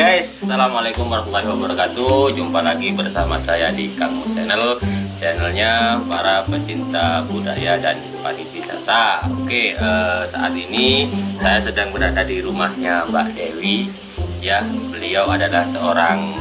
guys, assalamualaikum warahmatullahi wabarakatuh. Jumpa lagi bersama saya di Kang Mus Channel, channelnya para pecinta budaya dan pariwisata. Oke, saat ini saya sedang berada di rumahnya Mbak Dewi. Ya, beliau adalah seorang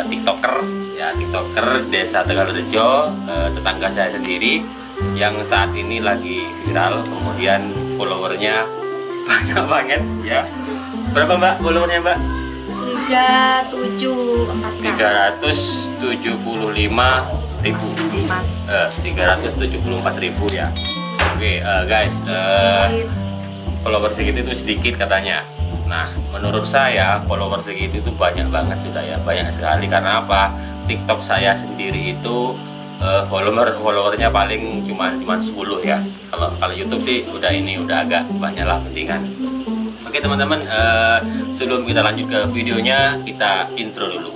TikToker, ya TikToker Desa Tegalrejo, tetangga saya sendiri yang saat ini lagi viral. Kemudian followernya banyak banget, ya. Berapa Mbak followernya Mbak? 375.000 ya. Oke, guys, follower segitu itu sedikit katanya. Nah, menurut saya follower segitu itu banyak banget sudah ya, banyak sekali. Karena apa? TikTok saya sendiri itu followernya paling cuma 10 ya. Kalau YouTube sih udah agak banyak lah pentingan. Oke teman-teman, sebelum kita lanjut ke videonya, kita intro dulu.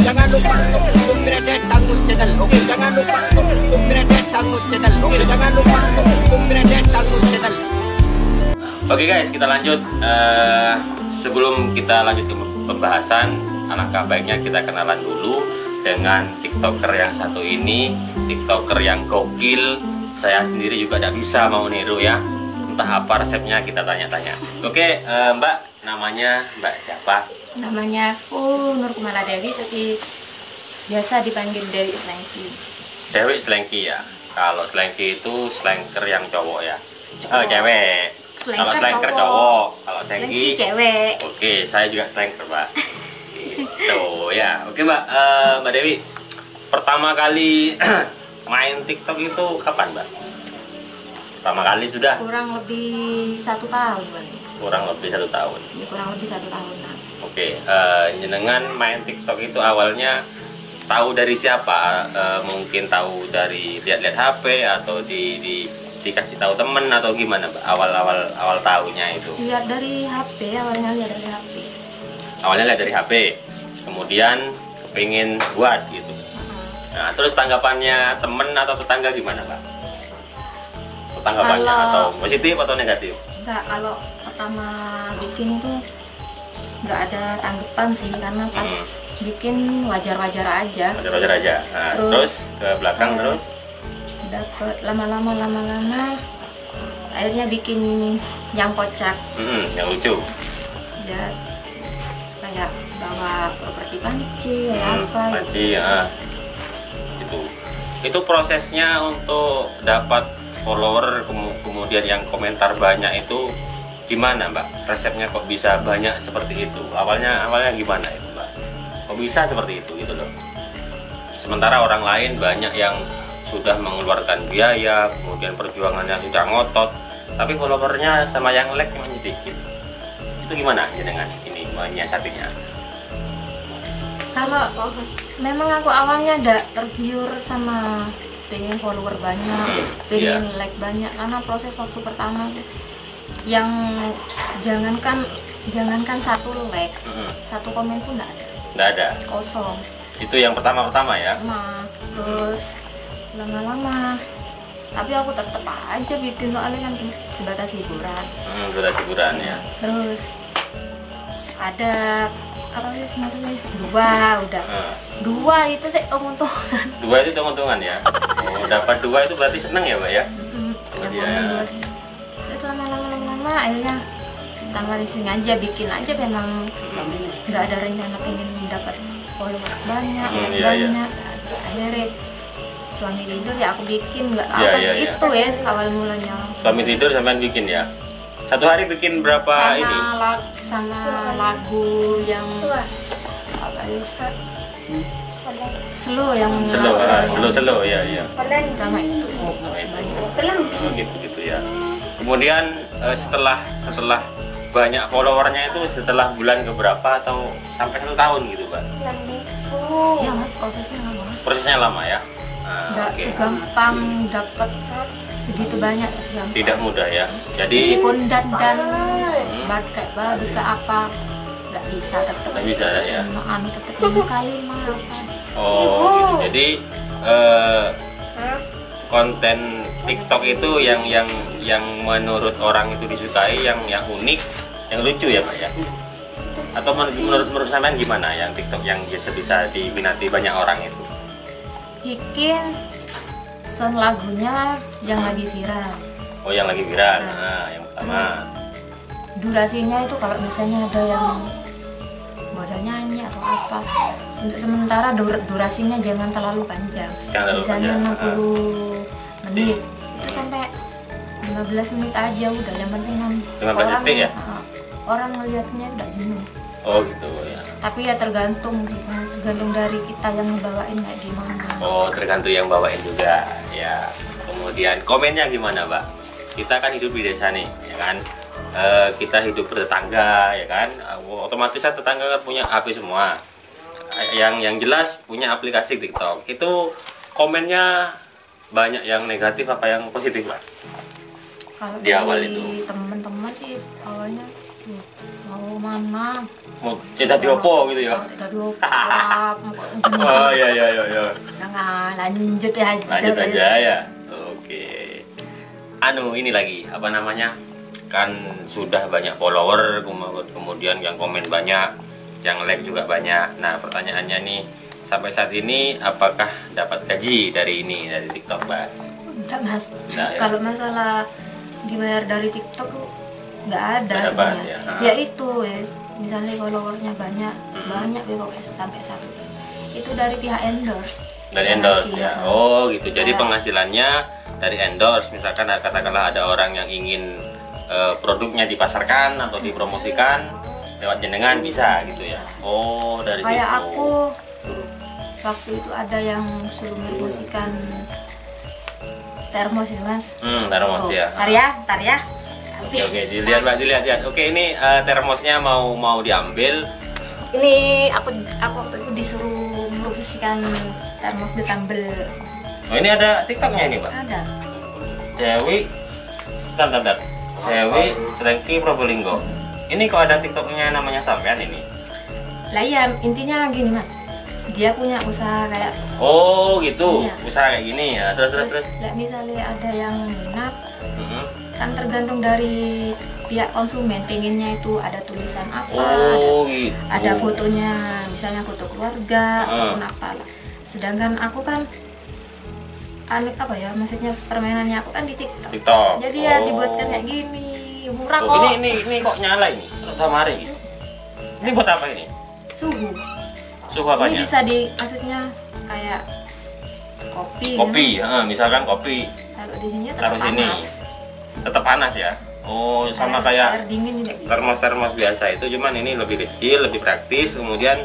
Jangan lupa untuk subscribe Kang Mus Channel. Oke, jangan lupa untuk subscribe Kang Mus Channel. Oke, jangan lupa untuk subscribe Kang Mus Channel. Oke guys, kita lanjut. Sebelum kita lanjut ke pembahasan, alangkah baiknya kita kenalan dulu dengan TikToker yang satu ini, TikToker yang gokil. Saya sendiri juga tidak bisa mau niru ya. Entah apa resepnya, kita tanya-tanya. Oke, Mbak, namanya Mbak siapa? Namanya aku Nur Kumala Dewi, tapi biasa dipanggil Dewi Slengki. Dewi Slengki ya. Kalau Slengki itu slanker yang cowok ya. Cewek. Kalau slanker cowok, kalau Slengki cewek. Oke, saya juga slanker, Mbak. Gitu ya. Oke, Mbak Dewi. Pertama kali main TikTok itu kapan, Mbak? Pertama kali sudah? Kurang lebih 1 tahun. Kurang lebih 1 tahun. Ya, kurang lebih 1 tahun. Oke, jenengan main TikTok itu awalnya tahu dari siapa? Mungkin tahu dari lihat-lihat HP atau dikasih tahu temen atau gimana, Mbak? Awal tahunya itu? Lihat dari HP, awalnya lihat dari HP. Awalnya lihat dari HP, kemudian kepingin buat gitu. Nah, terus tanggapannya temen atau tetangga gimana, Mbak? Tanggapannya atau positif atau negatif? Enggak, kalau pertama bikin itu enggak ada tanggapan sih, karena pas bikin wajar-wajar aja. Wajar-wajar aja. Nah, terus ke belakang terus dapet lama-lama akhirnya bikin yang kocak, yang lucu ya, kayak bawa properti panci apa panci ya. Itu prosesnya untuk dapat follower kemudian yang komentar banyak itu gimana, Mbak? Resepnya kok bisa banyak seperti itu? Awalnya gimana itu, Mbak? Kok bisa seperti itu gitu loh? Sementara orang lain banyak yang sudah mengeluarkan biaya, kemudian perjuangannya sudah ngotot, tapi followernya sama yang like cuma sedikit. Itu gimana dengan ini menyiasatinya? Kalau memang aku awalnya ada tergiur sama pengen follower banyak, pengen like banyak, karena proses waktu pertama yang jangankan 1 like, 1 komen pun nggak ada, kosong. Itu yang pertama ya. Nah, terus lama-lama tapi aku tetep aja bikin, soalnya kan sebatas hiburan. Sebatas hiburan ya. Terus ada apa sih maksudnya 2 udah 2 itu sih keuntungan. 2 itu keuntungan ya. Oh, dapat 2 itu berarti seneng ya, Mbak ya? Ya. Terus lama-lama akhirnya tambah sini aja, bikin aja, memang nggak ada rencana pengen dapat followers banyak. Akhirnya suami tidur ya aku bikin, nggak itu ya awal mulanya. Suami tidur sampean bikin ya? Satu hari bikin berapa ini? Sama lagu yang apa ya? Slow ya. Sama itu. Gitu ya. Kemudian setelah banyak followernya itu setelah bulan keberapa atau sampai 1 tahun gitu, Mbak? Ya, prosesnya lama. Prosesnya lama ya. Nggak segampang dapat segitu banyak, segampang. Tidak mudah ya. Jadi meskipun dan kayak baju ke apa nggak bisa tetap. Nggak bisa ya. Tetap 5 kali apa. Oh, gitu. Jadi konten TikTok itu yang menurut orang itu disukai, yang unik, yang lucu ya, Pak ya. Atau menurut sampean gimana yang TikTok yang biasa bisa diminati banyak orang itu? Bikin sound lagunya yang lagi viral. Oh, yang lagi viral. Nah, yang pertama. Durasinya itu kalau misalnya ada yang modal nyanyi atau apa, untuk sementara durasinya jangan terlalu panjang. Misalnya 60 menit itu sampai 15 menit aja udah, yang penting 15 detik ya? Orang ngelihatnya udah jenuh. Oh gitu ya. Tapi ya tergantung dari kita yang ngebawain kayak gimana. Oh, tergantung yang bawain juga ya. Kemudian komennya gimana, Mbak? Kita kan hidup di desa nih, ya kan? Kita hidup bertetangga, ya kan? Otomatis tetangga kan punya HP semua. Yang jelas punya aplikasi TikTok. Itu komennya banyak yang negatif apa yang positif, Mbak? Kalau di awal itu teman-teman sih awalnya mau mana? Mau cerita diopo gitu ya? Tidak diopo. Oh iya. Nah, lanjut ya. Lanjut aja ya. Oke. Ini lagi apa namanya? Kan sudah banyak follower, kemudian yang komen banyak, yang like juga banyak. Nah, pertanyaannya nih, sampai saat ini apakah dapat gaji dari TikTok, Mbak? Enggak, Mas. Nah, ya. Kalau masalah dibayar dari TikTok nggak ada sebenarnya. Ya itu, misalnya followernya banyak sampai 1 itu dari pihak endorse. Dari endorse ya. Oh gitu. Jadi penghasilannya dari endorse. Misalkan katakanlah ada orang yang ingin produknya dipasarkan atau dipromosikan lewat jenengan bisa gitu ya. Oh, dari kayak situ. Aku waktu itu ada yang suruh promosikan termos itu, Mas. Termos ya. Tar ya. Oke, dilihat Mbak, dilihat. Oke, ini termosnya mau diambil. Ini aku waktu itu disuruh promosikan termos di Tumble. Oh, ini ada TikToknya ini, Mbak? Ada. Dewi, bentar. Dewi Slengki Probolinggo. Ini kok ada TikToknya namanya sampean ini? Lah iya, intinya gini, Mas. Dia punya usaha kayak. Oh gitu, iya. Usaha kayak gini ya. Terus. Lah misalnya ada yang minat, kan tergantung dari pihak konsumen. Pengennya itu ada tulisan apa, gitu. ada fotonya, misalnya foto keluarga ataupun apa. Sedangkan aku kan maksudnya permainannya aku kan di TikTok. Jadi ya dibuatkan kayak gini, murah kok. Ini kok nyala ini? Samari. Ini buat apa ini? Suhu apanya? Ini bisa maksudnya kayak kopi ya? Misalkan kopi taruh di sini tetap panas ya. Oh, sama kayak air dingin juga bisa. Termos biasa itu, cuman ini lebih kecil, lebih praktis. Kemudian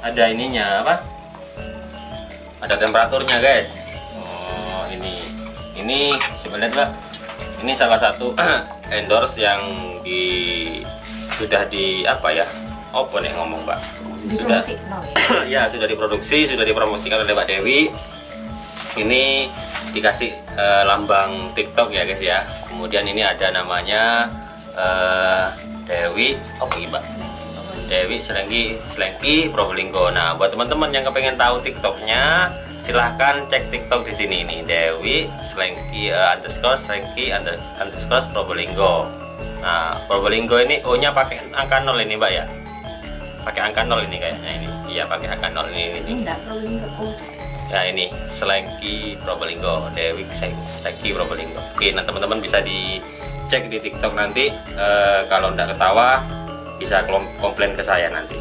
ada ininya apa? Ada temperaturnya, guys. Oh, ini sebenarnya, Mbak, ini salah satu endorse yang sudah ngomong, Mbak? Diproduksi. Ya, sudah diproduksi, sudah dipromosikan oleh Mbak Dewi. Ini dikasih lambang TikTok ya, guys ya. Kemudian ini ada namanya Dewi, Mbak? Dewi Slengki Probolinggo. Nah, buat teman-teman yang kepengen tahu TikToknya, silahkan cek TikTok di sini nih, Dewi Slengki Slengki Probolinggo. Nah, Probolinggo ini O-nya pakai angka 0 ini, Mbak ya? Pakai angka 0 ini kayaknya ini. Iya, pakai angka 0 ini. Enggak, Probolinggo. Ya, ini Slengki Probolinggo, Dewi Slengki Probolinggo. Oke, nah teman-teman bisa dicek di TikTok nanti. Kalau enggak ketawa bisa komplain ke saya nanti.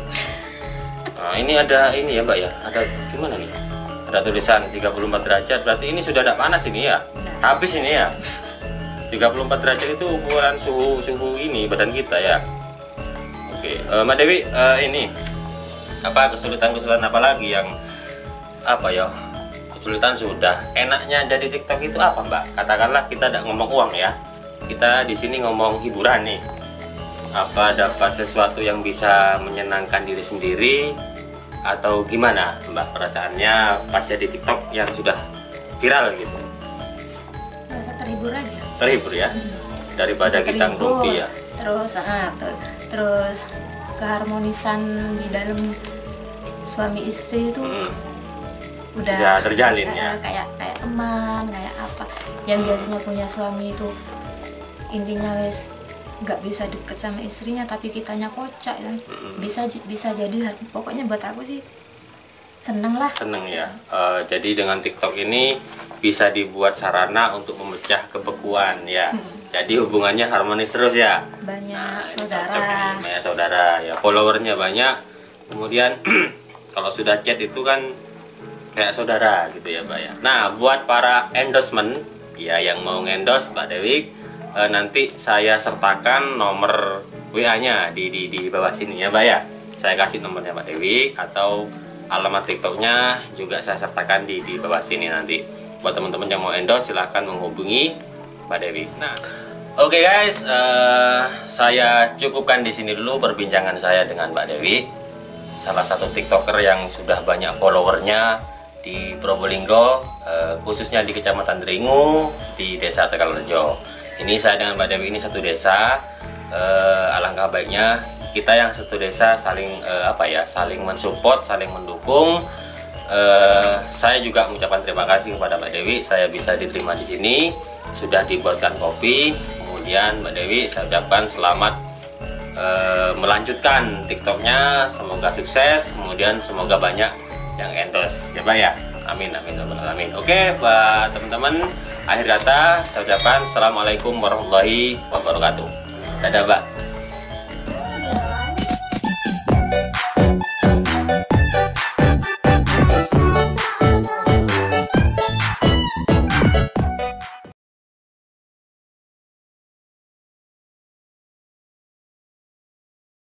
Nah, ini ada ini ya, Mbak ya. Ada gimana nih? Ada tulisan 34 derajat. Berarti ini sudah tidak panas ini ya. Habis ini ya. 34 derajat itu ukuran suhu ini badan kita ya. Oke, Mbak Dewi, ini apa kesulitan apa lagi yang kesulitan sudah. Enaknya dari TikTok itu apa, Mbak? Katakanlah kita tidak ngomong uang ya. Kita di sini ngomong hiburan nih. Apa dapat sesuatu yang bisa menyenangkan diri sendiri atau gimana, Mbak, perasaannya pas jadi TikTok yang sudah viral gitu? Merasa terhibur aja. Terhibur ya, daripada kita ngerugi ya. Terus keharmonisan di dalam suami istri itu udah bisa terjalin ya. Kayak teman, kayak apa. Yang biasanya punya suami itu intinya nggak bisa deket sama istrinya tapi kitanya kocak kan. Bisa jadi pokoknya buat aku sih seneng lah. Seneng ya. Jadi dengan TikTok ini bisa dibuat sarana untuk memecah kebekuan ya. Jadi hubungannya harmonis terus ya. Banyak Ini saudara. cocok ini, banyak saudara ya, followernya banyak. Kemudian kalau sudah chat itu kan kayak saudara gitu ya Mbak ya. Nah buat para endorsement ya yang mau endorse Mbak Dewi, nanti saya sertakan nomor WA-nya di bawah sini ya Mbak ya. Saya kasih nomornya Mbak Dewi atau alamat TikToknya juga saya sertakan di bawah sini nanti. Buat teman-teman yang mau endorse silahkan menghubungi Mbak Dewi. Nah, oke guys, saya cukupkan di sini dulu perbincangan saya dengan Mbak Dewi, salah satu TikToker yang sudah banyak followernya di Probolinggo, khususnya di Kecamatan Dringu, di Desa Tegalrejo. Ini saya dengan Mbak Dewi ini satu desa. Alangkah baiknya kita yang satu desa saling saling mensupport, saling mendukung. Saya juga mengucapkan terima kasih kepada Mbak Dewi, saya bisa diterima di sini, sudah dibuatkan kopi. Kemudian Mbak Dewi saya ucapkan selamat melanjutkan TikToknya, semoga sukses, kemudian semoga banyak yang endorse ya Mbak ya. Amin amin amin. Oke buat teman-teman, akhir kata saya ucapkan assalamualaikum warahmatullahi wabarakatuh. Dadah Mbak.